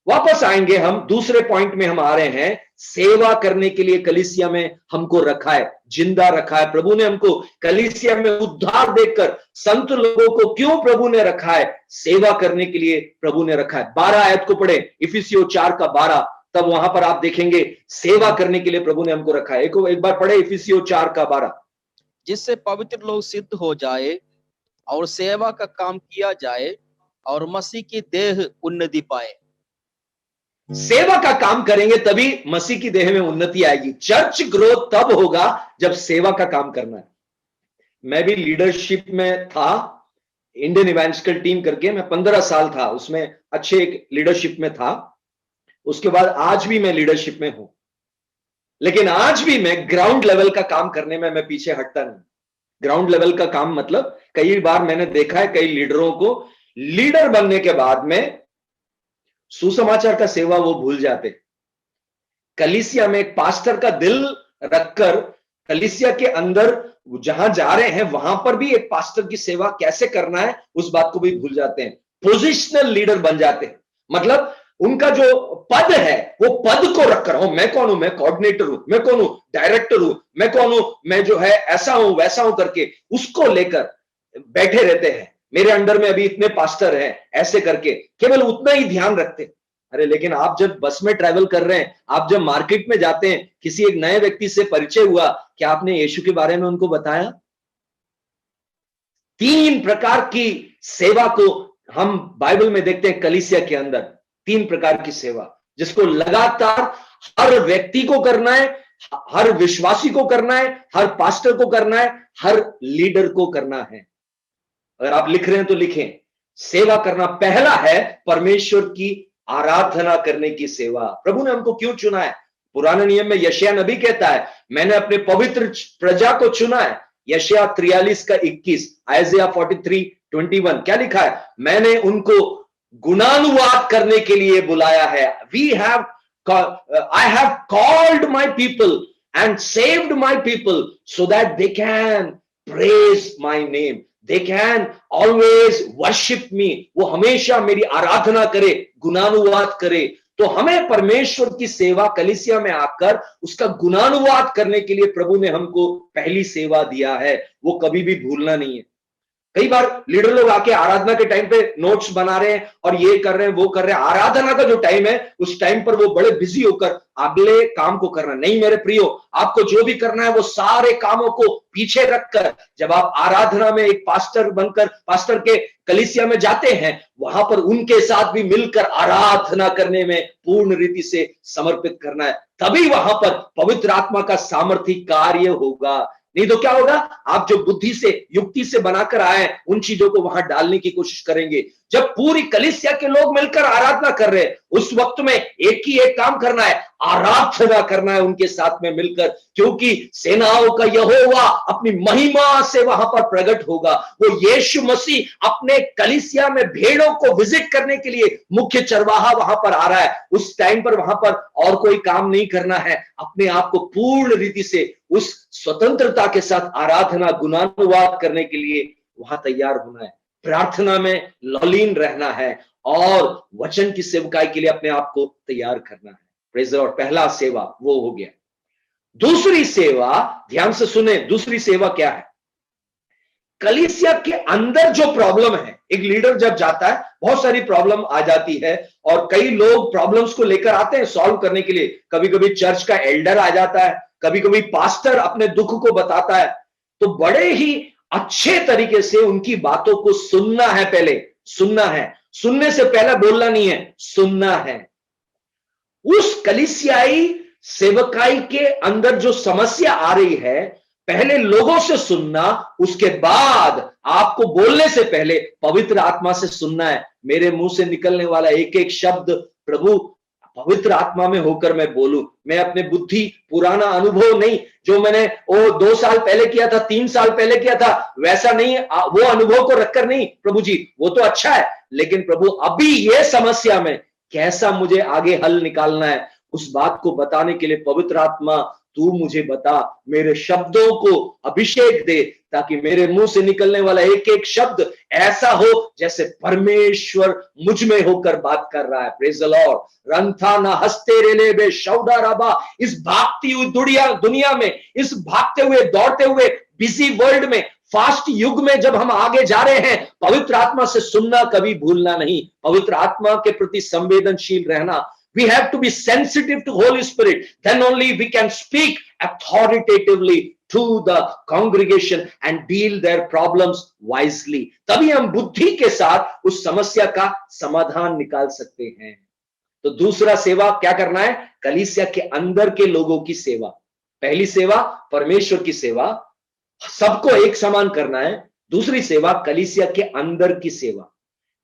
वापस आएंगे हम, दूसरे पॉइंट में हम आ रहे हैं, सेवा करने के लिए कलीसिया में हमको रखा है, जिंदा रखा है। प्रभु ने हमको कलीसिया में उद्धार देकर संत लोगों को क्यों प्रभु ने रखा है? सेवा करने के लिए प्रभु ने रखा है। 12 आयत को पढ़े, इफिसियों 4 का 12, तब वहां पर आप देखेंगे सेवा करने के लिए प्रभु ने हमको रखा है। एक बार पढ़े इफिसियों 4 का 12। जिससे पवित्र लोग सिद्ध हो जाए और सेवा का काम किया जाए और मसीह की देह उन्नति पाए। सेवा का काम करेंगे तभी मसीह की देह में उन्नति आएगी। चर्च ग्रोथ तब होगा जब सेवा का काम करना है। मैं भी लीडरशिप में था, इंडियन इवेंजलिकल टीम करके, मैं 15 साल था उसमें, अच्छे एक लीडरशिप में था। उसके बाद आज भी मैं लीडरशिप में हूं, लेकिन आज भी मैं ग्राउंड लेवल का काम करने में मैं पीछे हटता नहीं। ग्राउंड लेवल का काम मतलब, कई बार मैंने देखा है कई लीडरों को लीडर बनने के बाद में सुसमाचार का सेवा वो भूल जाते। कलीसिया में एक पास्टर का दिल रखकर कलीसिया के अंदर जहां जा रहे हैं वहां पर भी एक पास्टर की सेवा कैसे करना है उस बात को भी भूल जाते हैं। पोजिशनल लीडर बन जाते हैं, मतलब उनका जो पद है वो पद को रखकर, हूं मैं कौन हूं, मैं कोऑर्डिनेटर हूं, मैं कौन हूं, डायरेक्टर हूं, मैं कौन हूं, मैं जो है ऐसा हूं वैसा हूं करके उसको लेकर बैठे रहते हैं। मेरे अंडर में अभी इतने पास्टर हैं, ऐसे करके केवल उतना ही ध्यान रखते। अरे लेकिन आप जब बस में ट्रैवल कर रहे हैं, आप जब मार्केट में जाते हैं, किसी एक नए व्यक्ति से परिचय हुआ, क्या आपने यीशु के बारे में उनको बताया? 3 प्रकार की सेवा को हम बाइबल में देखते हैं कलीसिया के अंदर। 3 प्रकार की सेवा जिसको लगातार हर व्यक्ति को करना है, हर विश्वासी को करना है, हर पास्टर को करना है, हर लीडर को करना है। अगर आप लिख रहे हैं तो लिखें, सेवा करना पहला है परमेश्वर की आराधना करने की सेवा। प्रभु ने हमको क्यों चुना है? पुराने नियम में यशायाह नबी कहता है, मैंने अपने पवित्र प्रजा को चुना है। यशायाह 43 का 21, आइज़ाया 43:21 क्या लिखा है? मैंने उनको गुणानुवाद करने के लिए बुलाया है। I have called my people and saved my people so that they can praise my name. They can always worship me. वो हमेशा मेरी आराधना करे, गुणानुवाद करे। तो हमें परमेश्वर की सेवा कलीसिया में आकर उसका गुणानुवाद करने के लिए प्रभु ने हमको पहली सेवा दिया है, वो कभी भी भूलना नहीं है। कई बार लीडर लोग आके आराधना के टाइम पे नोट्स बना रहे हैं और ये कर रहे हैं वो कर रहे हैं, आराधना का जो टाइम है उस टाइम पर वो बड़े बिजी होकर अगले काम को करना नहीं। मेरे प्रियो, आपको जो भी करना है वो सारे कामों को पीछे रखकर जब आप आराधना में एक पास्टर बनकर पास्टर के कलीसिया में जाते हैं, वहां पर उनके साथ भी मिलकर आराधना करने में पूर्ण रीति से समर्पित करना है। तभी वहां पर पवित्र आत्मा का सामर्थ्य कार्य होगा। नहीं तो क्या होगा? आप जो बुद्धि से युक्ति से बनाकर आए उन चीजों को वहां डालने की कोशिश करेंगे। जब पूरी कलीसिया के लोग मिलकर आराधना कर रहे हैं, उस वक्त में एक ही एक काम करना है, आराधना करना है उनके साथ में मिलकर, क्योंकि सेनाओं का यहोवा अपनी महिमा से वहां पर प्रकट होगा। वो यीशु मसीह अपने कलीसिया में भेड़ों को विजिट करने के लिए मुख्य चरवाहा वहां पर आ रहा है। उस टाइम पर वहां पर और कोई काम नहीं करना है, अपने आप को पूर्ण रीति से उस स्वतंत्रता के साथ आराधना गुणानुवाद करने के लिए वहां तैयार होना है, प्रार्थना में लौलीन रहना है और वचन की सेवकाई के लिए अपने आप को तैयार करना है। Praise the Lord. पहला सेवा वो हो गया। दूसरी सेवा, ध्यान से सुने, दूसरी सेवा क्या है? कलीसिया के अंदर जो प्रॉब्लम है, एक लीडर जब जाता है, बहुत सारी प्रॉब्लम आ जाती है और कई लोग प्रॉब्लम्स को लेकर आते हैं सॉल्व करने के लिए। कभी कभी चर्च का एल्डर आ जाता है, कभी कभी पास्टर अपने दुख को बताता है, तो बड़े ही अच्छे तरीके से उनकी बातों को सुनना है। पहले सुनना है, सुनने से पहले बोलना नहीं है, सुनना है। उस कलीसियाई सेवकाई के अंदर जो समस्या आ रही है, पहले लोगों से सुनना, उसके बाद आपको बोलने से पहले पवित्र आत्मा से सुनना है। मेरे मुंह से निकलने वाला एक एक शब्द प्रभु पवित्र आत्मा में होकर मैं बोलूं, मैं अपने बुद्धि पुराना अनुभव नहीं, जो मैंने वो 2 साल पहले किया था, 3 साल पहले किया था, वैसा नहीं, वो अनुभव को रखकर नहीं, प्रभु जी वो तो अच्छा है, लेकिन प्रभु अभी ये समस्या में कैसा मुझे आगे हल निकालना है, उस बात को बताने के लिए पवित्र आत्मा तू मुझे बता, मेरे शब्दों को अभिषेक दे, ताकि मेरे मुंह से निकलने वाला एक एक शब्द ऐसा हो जैसे परमेश्वर मुझ में होकर बात कर रहा है। Praise the Lord. रंथा ना हस्ते रेले बे शौदा रबा। इस भागती हुई दुनिया में, इस भागते हुए दौड़ते हुए बिजी वर्ल्ड में, फास्ट युग में जब हम आगे जा रहे हैं, पवित्र आत्मा से सुनना कभी भूलना नहीं, पवित्र आत्मा के प्रति संवेदनशील रहना। We have to be sensitive to Holy Spirit. Then only we can speak authoritatively to the congregation and deal their problems wisely. तभी हम बुद्धि के साथ उस समस्या का समाधान निकाल सकते हैं। तो दूसरा सेवा क्या करना है? कलीसिया के अंदर के लोगों की सेवा। पहली सेवा परमेश्वर की सेवा, सबको एक समान करना है। दूसरी सेवा कलीसिया के अंदर की सेवा।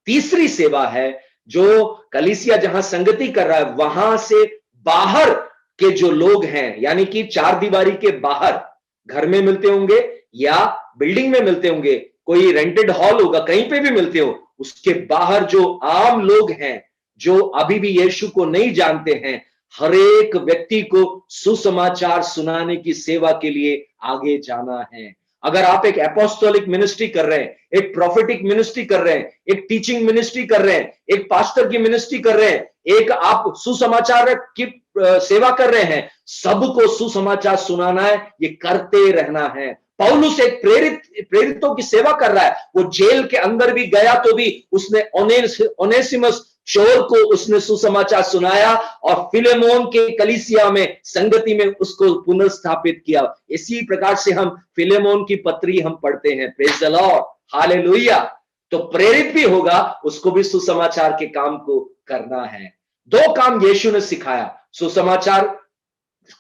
तीसरी सेवा है जो कलीसिया जहां संगति कर रहा है, वहां से बाहर के जो लोग हैं, यानी कि चार दीवारी के बाहर, घर में मिलते होंगे या बिल्डिंग में मिलते होंगे, कोई रेंटेड हॉल होगा, कहीं पे भी मिलते हो, उसके बाहर जो आम लोग हैं, जो अभी भी यीशु को नहीं जानते हैं, हर एक व्यक्ति को सुसमाचार सुनाने की सेवा के लिए आगे जाना है। अगर आप एक एपोस्टोलिक मिनिस्ट्री कर रहे हैं, एक प्रोफेटिक मिनिस्ट्री कर रहे हैं, एक टीचिंग मिनिस्ट्री कर रहे हैं, एक पास्टर की मिनिस्ट्री कर रहे हैं, एक आप सुसमाचार की सेवा कर रहे हैं, सबको सुसमाचार सुनाना है, ये करते रहना है। पौलुस एक प्रेरितों की सेवा कर रहा है, वो जेल के अंदर भी गया तो भी उसने ओनेसिमस चोर को उसने सुसमाचार सुनाया और फिलेमोन के कलीसिया में संगति में उसको पुनर्स्थापित किया। इसी प्रकार से हम फिलेमोन की पत्री हम पढ़ते हैं। Praise the Lord, hallelujah. तो प्रेरित भी होगा, उसको भी सुसमाचार के काम को करना है। 2 काम यीशु ने सिखाया, सुसमाचार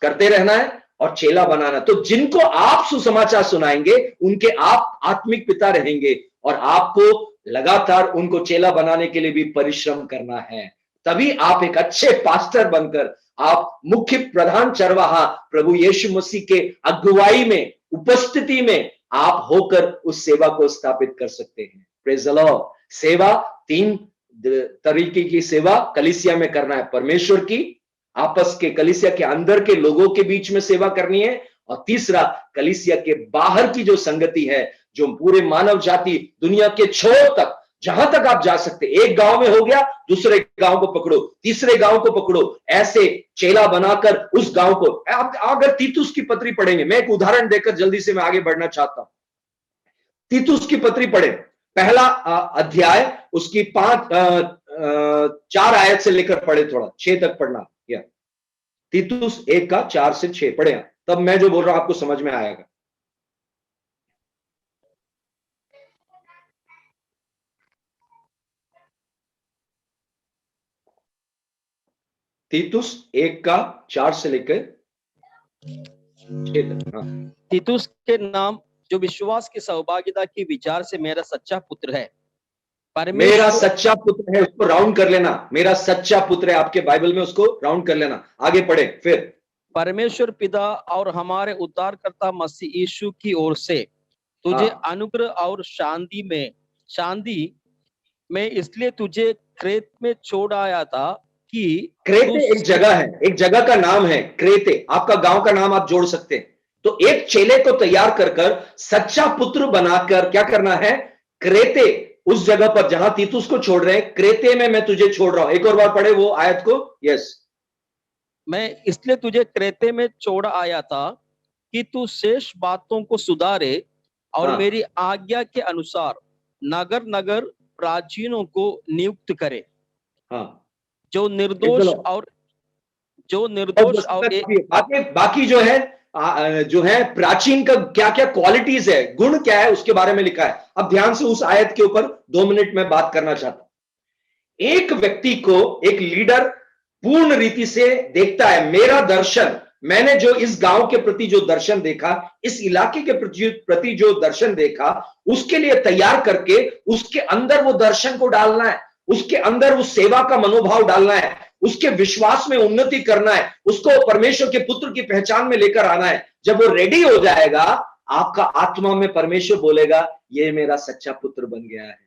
करते रहना है और चेला बनाना। तो जिनको आप सुसमाचार सुनाएंगे, उनके आप आत्मिक पिता रहेंगे और आपको लगातार उनको चेला बनाने के लिए भी परिश्रम करना है। तभी आप एक अच्छे पास्टर बनकर, आप मुख्य प्रधान चरवाहा प्रभु यीशु मसीह के अगुवाई में, उपस्थिति में आप होकर उस सेवा को स्थापित कर सकते हैं। Praise the Lord. सेवा 3 तरीके की सेवा कलीसिया में करना है। परमेश्वर की, आपस के कलीसिया के अंदर के लोगों के बीच में सेवा करनी है, और तीसरा कलीसिया के बाहर की जो संगति है, जो पूरे मानव जाति दुनिया के छोर तक, जहां तक आप जा सकते, एक गांव में हो गया, दूसरे गांव को पकड़ो, तीसरे गांव को पकड़ो, ऐसे चेला बनाकर उस गांव को। आप अगर तीतुस की पत्री पढ़ेंगे, मैं एक उदाहरण देकर जल्दी से मैं आगे बढ़ना चाहता हूं। तीतुस की पत्री पढ़े, पहला अध्याय, उसकी 4 आयत से लेकर पढ़े, थोड़ा 6 तक पढ़ना। या तीतुस 1 का 4 से 6 पढ़े, तब मैं जो बोल रहा हूं आपको समझ में आएगा। तीतुस 1 का 4 से लेकर 6 तक। तीतुस के नाम, जो विश्वास की सौभाग्यता की विचार से मेरा सच्चा पुत्र है मेरा परमेश्वर सच्चा पुत्र है, उसको राउंड कर लेना, मेरा सच्चा पुत्र है, आपके बाइबल में उसको राउंड कर लेना, आगे पढ़े फिर। परमेश्वर पिता और हमारे उद्धारकर्ता मसीह यीशु की ओर से तुझे हाँ, अनुग्रह और शांति में इसलिए तुझे क्रेत में छोड़ आया था कि क्रेते एक जगह है, एक जगह का नाम है क्रेते, आपका गांव का नाम आप जोड़ सकते हैं। तो एक चेले को तैयार कर कर सच्चा पुत्र बनाकर क्या करना है, क्रेते, उस जगह पर जहां तीतुस को छोड़ रहे हैं, क्रेते में मैं तुझे छोड़ रहा हूं। एक और बार पढ़े वो आयत को। यस, मैं इसलिए तुझे क्रेते में छोड़ आया था कि तू शेष बातों को सुधारे और हाँ, मेरी आज्ञा के अनुसार नगर नगर प्राचीनों को नियुक्त करे, हाँ, जो Praise the निर्दोष Lord। और जो और निर्दोष और बाकी बाकी जो है प्राचीन का क्या क्या क्वालिटीज है, गुण क्या है, उसके बारे में लिखा है। अब ध्यान से उस आयत के ऊपर 2 मिनट में बात करना चाहता हूं। एक व्यक्ति को एक लीडर पूर्ण रीति से देखता है, मेरा दर्शन, मैंने जो इस गांव के प्रति जो दर्शन देखा, इस इलाके के प्रति जो दर्शन देखा, उसके लिए तैयार करके उसके अंदर वो दर्शन को डालना है, उसके अंदर उस सेवा का मनोभाव डालना है, उसके विश्वास में उन्नति करना है, उसको परमेश्वर के पुत्र की पहचान में लेकर आना है। जब वो रेडी हो जाएगा, आपका आत्मा में परमेश्वर बोलेगा, ये मेरा सच्चा पुत्र बन गया है।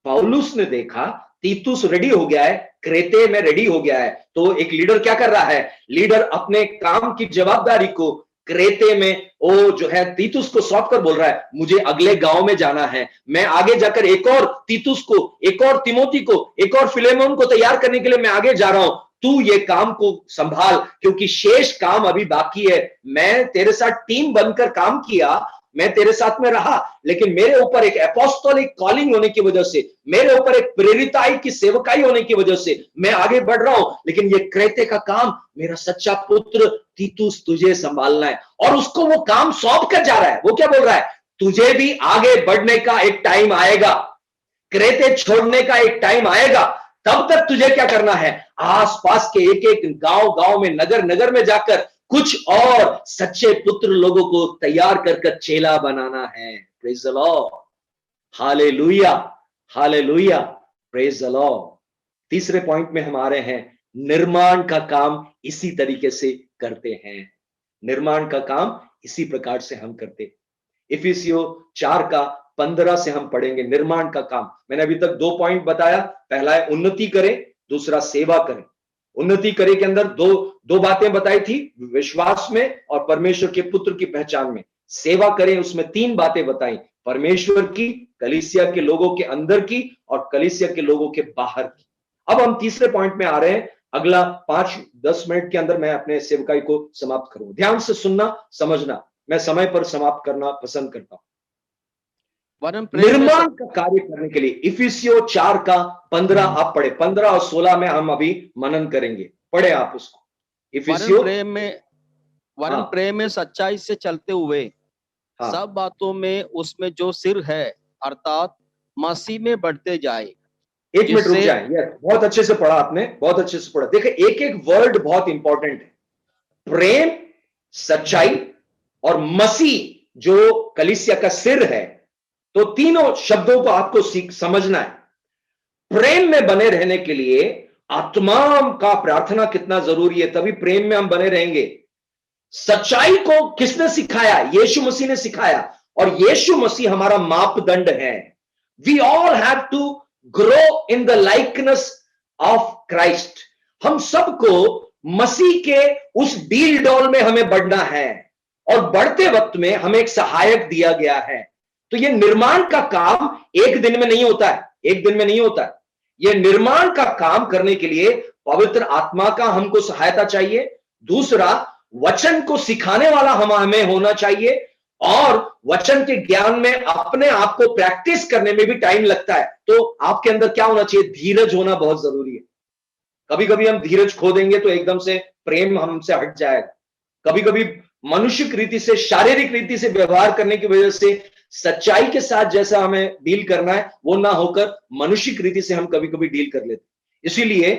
पौलुस ने देखा तीतुस रेडी हो गया है, क्रेते में रेडी हो गया है, तो एक लीडर क्या कर रहा है, लीडर अपने काम की जवाबदारी को क्रेते में वो जो है तीतुस को सौंप कर बोल रहा है, मुझे अगले गांव में जाना है, मैं आगे जाकर एक और तीतुस को, एक और तिमोथी को, एक और फिलेमोन को तैयार करने के लिए मैं आगे जा रहा हूं, तू ये काम को संभाल, क्योंकि शेष काम अभी बाकी है। मैं तेरे साथ टीम बनकर काम किया, मैं तेरे साथ में रहा, लेकिन मेरे ऊपर एक अपोस्टोलिक कॉलिंग होने की वजह से, मेरे ऊपर एक प्रेरिताई की सेवकाई होने की वजह से मैं आगे बढ़ रहा हूं, लेकिन ये क्रेते का काम मेरा सच्चा पुत्र तीतुस तुझे संभालना है। और उसको वो काम सौंप कर जा रहा है। वो क्या बोल रहा है, तुझे भी आगे बढ़ने का एक टाइम आएगा, क्रेते छोड़ने का एक टाइम आएगा, तब तक तुझे क्या करना है, आसपास के एक एक गांव गांव में, नगर नगर में जाकर कुछ और सच्चे पुत्र लोगों को तैयार कर चेला बनाना है। Praise the Lord, hallelujah, hallelujah, praise the Lord. तीसरे पॉइंट में हम आ रहे हैं, निर्माण का काम इसी तरीके से करते हैं। निर्माण का काम इसी प्रकार से हम करते। इफिसियों 4:15 से हम पढ़ेंगे निर्माण का काम। मैंने अभी तक 2 पॉइंट बताया, पहला है उन्नति करें, दूसरा सेवा करें। उन्नति करे के अंदर दो बातें बताई थी, विश्वास में और परमेश्वर के पुत्र की पहचान में। सेवा करें, उसमें 3 बातें बताई, परमेश्वर की, कलीसिया के लोगों के अंदर की और कलीसिया के लोगों के बाहर की। अब हम तीसरे पॉइंट में आ रहे हैं। अगला 5-10 मिनट के अंदर मैं अपने सेवकाई को समाप्त करूंगा। ध्यान से सुनना, समझना, मैं समय पर समाप्त करना पसंद करता हूं। निर्माण का कार्य करने के लिए इफिसियों 4:15 आप पढ़े, 15 और 16 में हम अभी मनन करेंगे। पढ़े आप उसको। इफिसियों वरन प्रेम में सच्चाई से चलते हुए सब बातों में उसमें जो सिर है अर्थात मसीह में बढ़ते जाए। एक मिनट रुक जाए। यस, बहुत अच्छे से पढ़ा आपने, बहुत अच्छे से पढ़ा। देखिए, एक एक वर्ड बहुत इंपॉर्टेंट है। प्रेम, सच्चाई और मसीह जो कलीसिया का सिर है, तो तीनों शब्दों को आपको समझना है। प्रेम में बने रहने के लिए आत्मा का प्रार्थना कितना जरूरी है, तभी प्रेम में हम बने रहेंगे। सच्चाई को किसने सिखाया? यीशु मसीह ने सिखाया, और यीशु मसीह हमारा मापदंड है। We all have to grow in the likeness of Christ. हम सबको मसीह के उस डील डॉल में हमें बढ़ना है, और बढ़ते वक्त में हमें एक सहायक दिया गया है। तो यह निर्माण का काम एक दिन में नहीं होता है, एक दिन में नहीं होता है। यह निर्माण का काम करने के लिए पवित्र आत्मा का हमको सहायता चाहिए। दूसरा, वचन को सिखाने वाला हमें होना चाहिए, और वचन के ज्ञान में अपने आप को प्रैक्टिस करने में भी टाइम लगता है। तो आपके अंदर क्या होना चाहिए? धीरज होना बहुत जरूरी है। कभी कभी हम धीरज खो देंगे तो एकदम से प्रेम हमसे हट जाएगा। कभी कभी मनुष्यिक रीति से, शारीरिक रीति से व्यवहार करने की वजह से सच्चाई के साथ जैसा हमें डील करना है वो ना होकर मनुष्यिक रीति से हम कभी कभी डील कर लेते। इसीलिए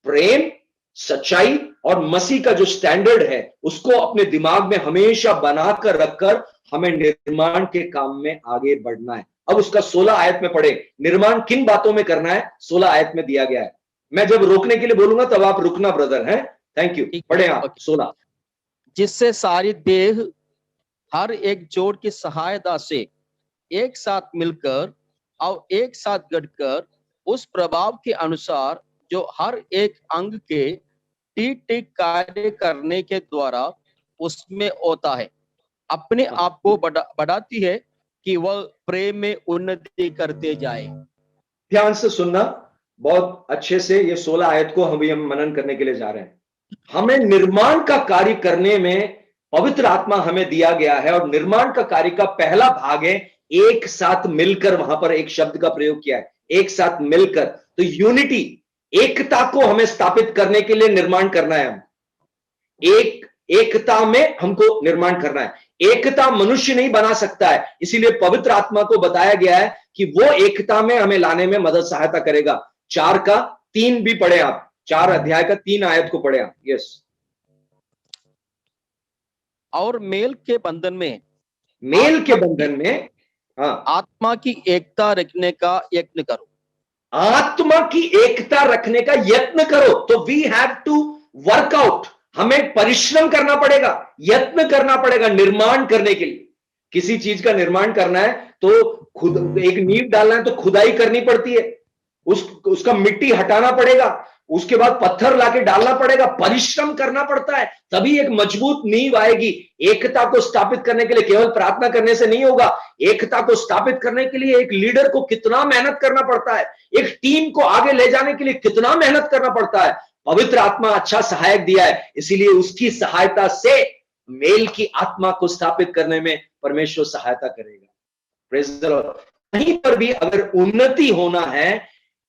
प्रेम, सच्चाई और मसीह का जो स्टैंडर्ड है उसको अपने दिमाग में हमेशा बनाकर रखकर हमें निर्माण के काम में आगे बढ़ना है। अब उसका 16 आयत में पढ़े, निर्माण किन बातों में करना है 16 आयत में दिया गया है। मैं जब रोकने के लिए बोलूंगा तब आप रुकना ब्रदर, है। थैंक यू, पढ़े आप 16। जिससे सारी देह हर एक जोड़ की सहायता से एक साथ मिलकर और एक साथ गढ़कर उस प्रभाव के अनुसार जो हर एक अंग के ठीक ठीक कार्य करने के द्वारा उसमें होता है, अपने आप को बढ़ाती है कि वह प्रेम में उन्नति करते जाए। ध्यान से सुनना बहुत अच्छे से, ये 16 आयत को हम मनन करने के लिए जा रहे हैं। हमें निर्माण का कार्य करने में पवित्र आत्मा हमें दिया गया है, और निर्माण का कार्य का पहला भाग है एक साथ मिलकर। वहां पर एक शब्द का प्रयोग किया है, एक साथ मिलकर। तो यूनिटी, एकता को हमें स्थापित करने के लिए निर्माण करना है। हम एकता में हमको निर्माण करना है। एकता मनुष्य नहीं बना सकता है, इसीलिए पवित्र आत्मा को बताया गया है कि वो एकता में हमें लाने में मदद सहायता करेगा। 4 का 3 भी पढ़े आप, 4 अध्याय का 3 आयत को पढ़े आप। यस। और मेल के बंधन में, मेल के बंधन में, हाँ, आत्मा की एकता रखने का यत्न करो। आत्मा की एकता रखने का यत्न करो। तो we have to work out, हमें परिश्रम करना पड़ेगा, यत्न करना पड़ेगा निर्माण करने के लिए। किसी चीज का निर्माण करना है तो खुद एक नींव डालना है तो खुदाई करनी पड़ती है, उसका मिट्टी हटाना पड़ेगा, उसके बाद पत्थर लाके डालना पड़ेगा, परिश्रम करना पड़ता है, तभी एक मजबूत नींव आएगी। एकता को स्थापित करने के लिए केवल प्रार्थना करने से नहीं होगा। एकता को स्थापित करने के लिए एक लीडर को कितना मेहनत करना पड़ता है, एक टीम को आगे ले जाने के लिए कितना मेहनत करना पड़ता है। पवित्र आत्मा अच्छा सहायक दिया है, इसीलिए उसकी सहायता से मेल की आत्मा को स्थापित करने में परमेश्वर सहायता करेगा। Praise the Lord. कहीं पर भी अगर उन्नति होना है,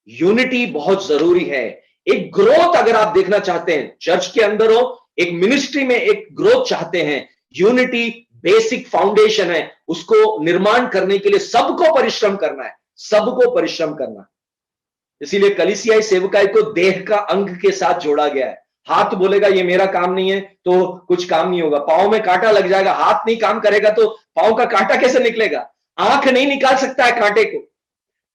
यूनिटी बहुत जरूरी है। एक ग्रोथ अगर आप देखना चाहते हैं, चर्च के अंदर हो, एक मिनिस्ट्री में एक ग्रोथ चाहते हैं, यूनिटी बेसिक फाउंडेशन है। उसको निर्माण करने के लिए सबको परिश्रम करना है, सबको परिश्रम करना है। इसीलिए कलीसियाई सेवकाई को देह का अंग के साथ जोड़ा गया है। हाथ बोलेगा ये मेरा काम नहीं है तो कुछ काम नहीं होगा। पांव में कांटा लग जाएगा, हाथ नहीं काम करेगा तो पांव का कांटा कैसे निकलेगा? आंख नहीं निकाल सकता है कांटे को,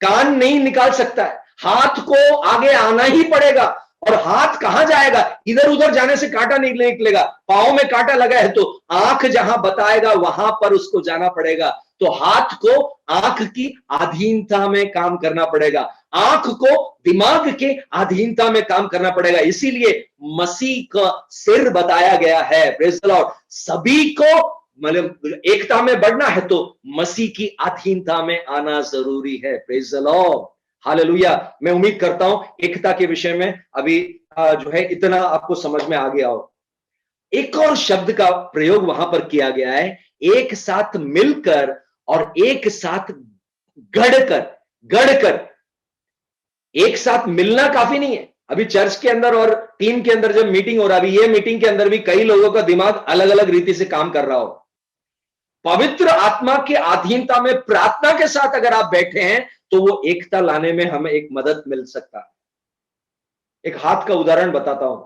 कान नहीं निकाल सकता है, हाथ को आगे आना ही पड़ेगा। और हाथ कहां जाएगा? इधर उधर जाने से कांटा नहीं निकलेगा। पांव में कांटा लगा है तो आंख जहां बताएगा वहां पर उसको जाना पड़ेगा। तो हाथ को आंख की अधीनता में काम करना पड़ेगा, आंख को दिमाग के अधीनता में काम करना पड़ेगा। इसीलिए मसीह का सिर बताया गया है। Praise the Lord. सभी को मतलब एकता में बढ़ना है तो मसीह की अधीनता में आना जरूरी है। Praise the Lord, hallelujah. मैं उम्मीद करता हूं एकता के विषय में अभी जो है इतना आपको समझ में आ गया हो। एक और शब्द का प्रयोग वहां पर किया गया है, एक साथ मिलकर और एक साथ गढ़कर। एक साथ मिलना काफी नहीं है। अभी चर्च के अंदर और टीम के अंदर जब मीटिंग हो रहा है, अभी ये मीटिंग के अंदर भी कई लोगों का दिमाग अलग अलग रीति से काम कर रहा हो। पवित्र आत्मा की अधीनता में प्रार्थना के साथ अगर आप बैठे हैं तो वो एकता लाने में हमें एक मदद मिल सकता है। एक हाथ का उदाहरण बताता हूं।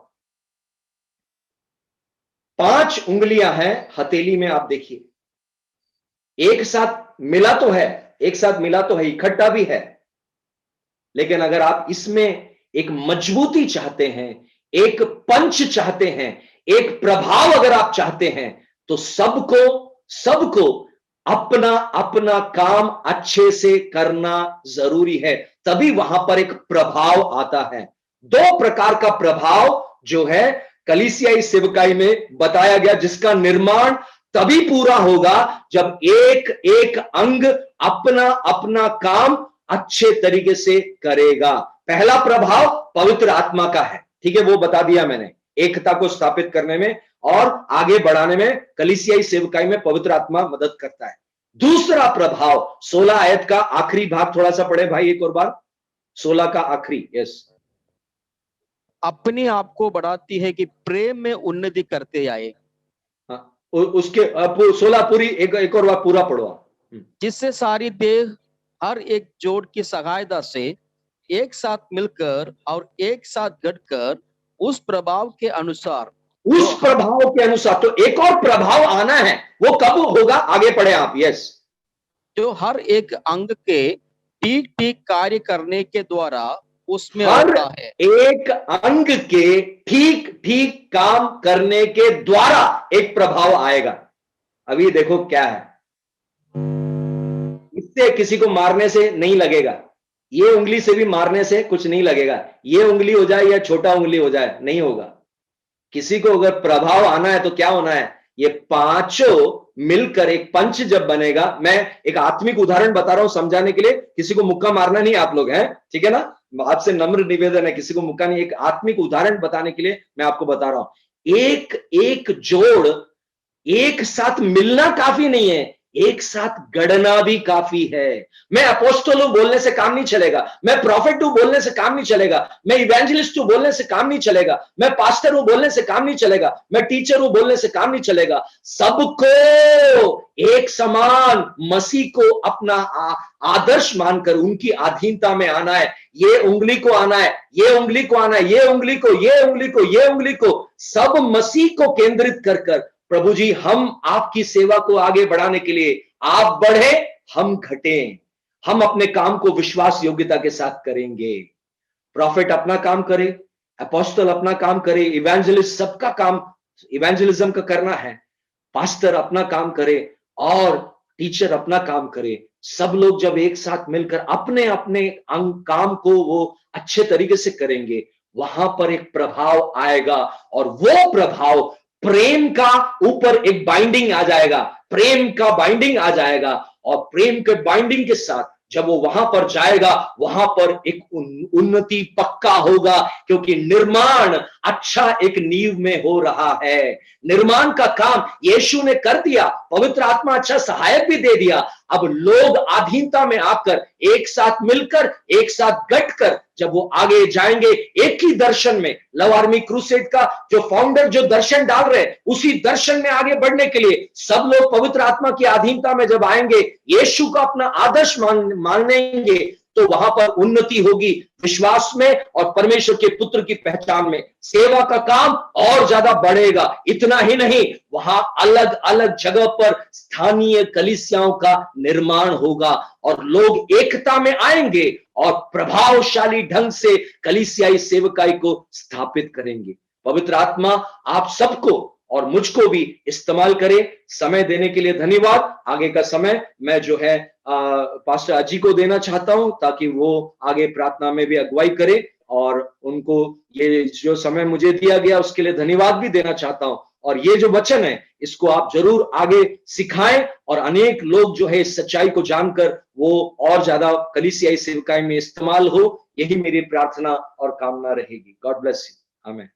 5 उंगलियां हैं हथेली में, आप देखिए एक साथ मिला तो है, एक साथ मिला तो है, इकट्ठा भी है, लेकिन अगर आप इसमें एक मजबूती चाहते हैं, एक पंच चाहते हैं, एक प्रभाव अगर आप चाहते हैं तो सबको अपना अपना काम अच्छे से करना जरूरी है, तभी वहां पर एक प्रभाव आता है। 2 प्रकार का प्रभाव जो है कलीसियाई सेवकाई में बताया गया, जिसका निर्माण तभी पूरा होगा जब एक एक अंग अपना अपना काम अच्छे तरीके से करेगा। पहला प्रभाव पवित्र आत्मा का है, ठीक है, वो बता दिया मैंने, एकता को स्थापित करने में और आगे बढ़ाने में कलीसियाई सेवकाई में पवित्र आत्मा मदद करता है। दूसरा प्रभाव 16 आयत का आखिरी भाग थोड़ा सा पढ़े भाई एक और बार, 16 का आखिरी। यस। अपने आप को बढ़ाती है कि प्रेम में उन्नति करते आए। हाँ, उसके 16 पूरी एक और बार पूरा पढ़ो। जिससे सारी देह हर एक जोड़ की सहायता से एक साथ मिलकर और एक साथ गढ़कर उस प्रभाव के अनुसार, उस प्रभाव के अनुसार। तो एक और प्रभाव आना है, वो कब होगा? आगे पढ़े आप। यस। जो हर एक अंग के ठीक ठीक कार्य करने के द्वारा उसमें हर होता है। एक अंग के ठीक ठीक काम करने के द्वारा एक प्रभाव आएगा। अभी देखो क्या है, इससे किसी को मारने से नहीं लगेगा, ये उंगली से भी मारने से कुछ नहीं लगेगा, ये उंगली हो जाए या छोटा उंगली हो जाए नहीं होगा। किसी को अगर प्रभाव आना है तो क्या होना है, ये पांचों मिलकर एक पंच जब बनेगा। मैं एक आत्मिक उदाहरण बता रहा हूं समझाने के लिए, किसी को मुक्का मारना नहीं आप लोग हैं, ठीक है ना, आपसे नम्र निवेदन है, किसी को मुक्का नहीं, एक आत्मिक उदाहरण बताने के लिए मैं आपको बता रहा हूं। एक एक जोड़ एक साथ मिलना काफी नहीं है, एक साथ गढ़ना भी काफी है। मैं अपोस्टल हूं बोलने से काम नहीं चलेगा, मैं प्रॉफिट हूं बोलने से काम नहीं चलेगा, मैं इवेंजलिस्ट हूं बोलने से काम नहीं चलेगा, मैं पास्टर हूं बोलने से काम नहीं चलेगा, मैं टीचर हूं बोलने से काम नहीं चलेगा। सबको एक समान मसीह को अपना आदर्श मानकर उनकी अधीनता में आना है। ये उंगली को आना है, ये उंगली को आना है, ये उंगली को, ये उंगली को, ये उंगली को, सब मसीह को केंद्रित कर कर, प्रभु जी हम आपकी सेवा को आगे बढ़ाने के लिए, आप बढ़े हम घटें, हम अपने काम को विश्वास योग्यता के साथ करेंगे। प्रॉफिट अपना काम करे, अपोस्टल अपना काम करे, इवेंजलिस्ट सबका काम इवेंजलिज्म का करना है, पास्टर अपना काम करे और टीचर अपना काम करे। सब लोग जब एक साथ मिलकर अपने अपने अंग काम को वो अच्छे तरीके से करेंगे, वहां पर एक प्रभाव आएगा और वो प्रभाव प्रेम का ऊपर एक बाइंडिंग आ जाएगा, प्रेम का बाइंडिंग आ जाएगा और प्रेम के बाइंडिंग के साथ जब वो वहां पर जाएगा, वहां पर एक उन्नति पक्का होगा, क्योंकि निर्माण अच्छा एक नींव में हो रहा है। निर्माण का काम यीशु ने कर दिया, पवित्र आत्मा अच्छा सहायक भी दे दिया। अब लोग अधीनता में आकर एक साथ मिलकर, एक साथ गठकर जब वो आगे जाएंगे एक ही दर्शन में, लव आर्मी क्रूसेड का जो फाउंडर जो दर्शन डाल रहे, उसी दर्शन में आगे बढ़ने के लिए सब लोग पवित्र आत्मा की अधीनता में जब आएंगे, यीशु का अपना आदर्श मानेंगे, तो वहां पर उन्नति होगी विश्वास में और परमेश्वर के पुत्र की पहचान में। सेवा का काम और ज्यादा बढ़ेगा। इतना ही नहीं, वहां अलग अलग जगह पर स्थानीय कलीसियाओं का निर्माण होगा और लोग एकता में आएंगे और प्रभावशाली ढंग से कलीसियाई सेवकाई को स्थापित करेंगे। पवित्र आत्मा आप सबको और मुझको भी इस्तेमाल करे। समय देने के लिए धन्यवाद। आगे का समय मैं जो है पास्टर अजी को देना चाहता हूं, ताकि वो आगे प्रार्थना में भी अगुवाई करे, और उनको ये जो समय मुझे दिया गया उसके लिए धन्यवाद भी देना चाहता हूं। और ये जो वचन है इसको आप जरूर आगे सिखाएं और अनेक लोग जो है इस सच्चाई को जानकर वो और ज्यादा कलीसियाई सेवकाई में इस्तेमाल हो। यही मेरी प्रार्थना और कामना रहेगी। God bless you. आमीन।